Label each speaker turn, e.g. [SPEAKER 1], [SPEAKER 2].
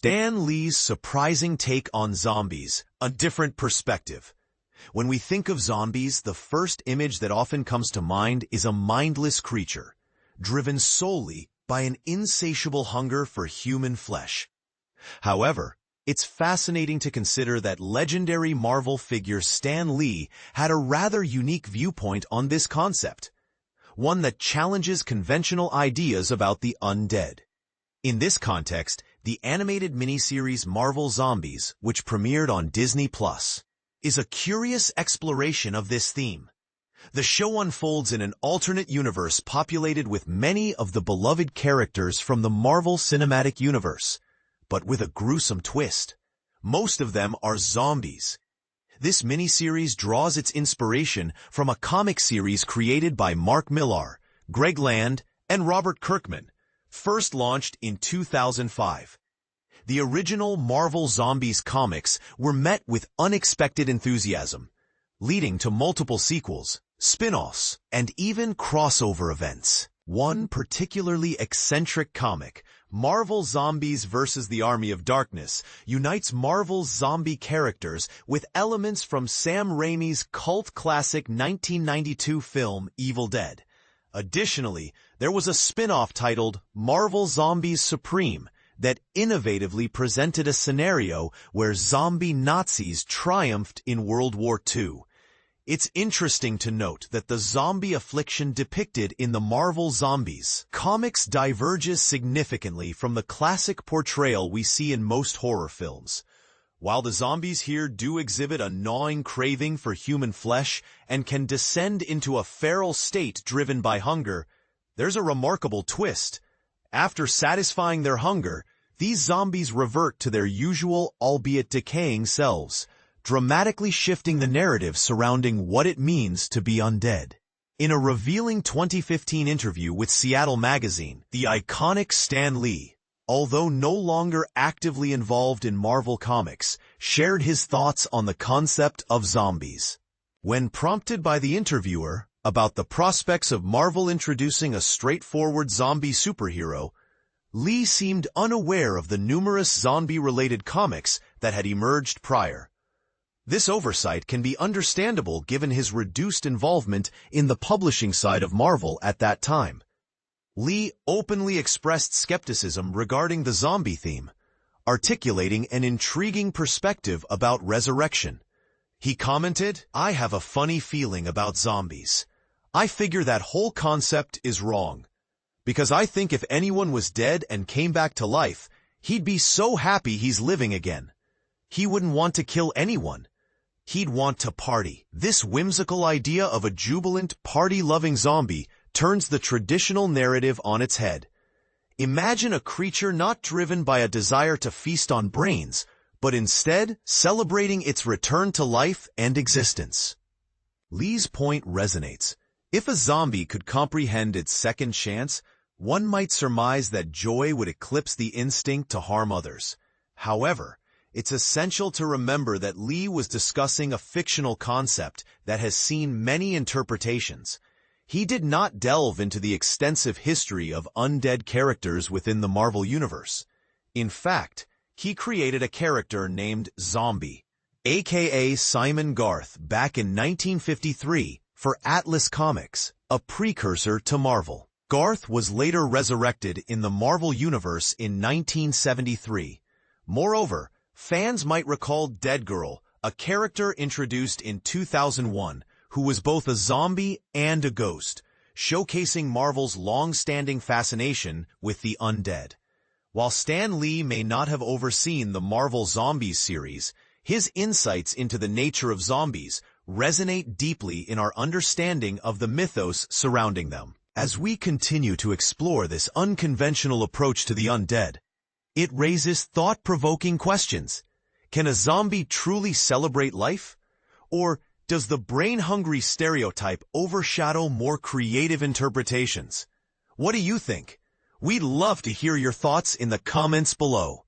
[SPEAKER 1] Stan Lee's surprising take on zombies, a different perspective. When we think of zombies, the first image that often comes to mind is a mindless creature, driven solely by an insatiable hunger for human flesh. However, it's fascinating to consider that legendary Marvel figure Stan Lee had a rather unique viewpoint on this concept, one that challenges conventional ideas about the undead. In this context, the animated miniseries Marvel Zombies, which premiered on Disney+, is a curious exploration of this theme. The show unfolds in an alternate universe populated with many of the beloved characters from the Marvel Cinematic Universe, but with a gruesome twist. Most of them are zombies. This miniseries draws its inspiration from a comic series created by Mark Millar, Greg Land, and Robert Kirkman, first launched in 2005. The original Marvel Zombies comics were met with unexpected enthusiasm, leading to multiple sequels, spin-offs, and even crossover events. One particularly eccentric comic, Marvel Zombies vs. the Army of Darkness, unites Marvel's zombie characters with elements from Sam Raimi's cult classic 1992 film Evil Dead. Additionally, there was a spin-off titled Marvel Zombies Supreme that innovatively presented a scenario where zombie Nazis triumphed in World War II. It's interesting to note that the zombie affliction depicted in the Marvel Zombies comics diverges significantly from the classic portrayal we see in most horror films. While the zombies here do exhibit a gnawing craving for human flesh and can descend into a feral state driven by hunger, there's a remarkable twist. After satisfying their hunger, these zombies revert to their usual, albeit decaying selves, dramatically shifting the narrative surrounding what it means to be undead. In a revealing 2015 interview with Seattle Magazine, the iconic Stan Lee, although no longer actively involved in Marvel Comics, shared his thoughts on the concept of zombies. When prompted by the interviewer about the prospects of Marvel introducing a straightforward zombie superhero, Lee seemed unaware of the numerous zombie-related comics that had emerged prior. This oversight can be understandable given his reduced involvement in the publishing side of Marvel at that time. Lee openly expressed skepticism regarding the zombie theme, articulating an intriguing perspective about resurrection. He commented, "I have a funny feeling about zombies. I figure that whole concept is wrong. Because I think if anyone was dead and came back to life, he'd be so happy he's living again. He wouldn't want to kill anyone. He'd want to party." This whimsical idea of a jubilant, party-loving zombie turns the traditional narrative on its head. Imagine a creature not driven by a desire to feast on brains, but instead celebrating its return to life and existence. Lee's point resonates. If a zombie could comprehend its second chance, one might surmise that joy would eclipse the instinct to harm others. However, it's essential to remember that Lee was discussing a fictional concept that has seen many interpretations. He did not delve into the extensive history of undead characters within the Marvel Universe. In fact, he created a character named Zombie, aka Simon Garth, back in 1953 for Atlas Comics, a precursor to Marvel. Garth was later resurrected in the Marvel Universe in 1973. Moreover, fans might recall Dead Girl, a character introduced in 2001, who was both a zombie and a ghost, showcasing Marvel's long-standing fascination with the undead. While Stan Lee may not have overseen the Marvel Zombies series, his insights into the nature of zombies resonate deeply in our understanding of the mythos surrounding them. As we continue to explore this unconventional approach to the undead, it raises thought-provoking questions. Can a zombie truly celebrate life? Or does the brain-hungry stereotype overshadow more creative interpretations? What do you think? We'd love to hear your thoughts in the comments below.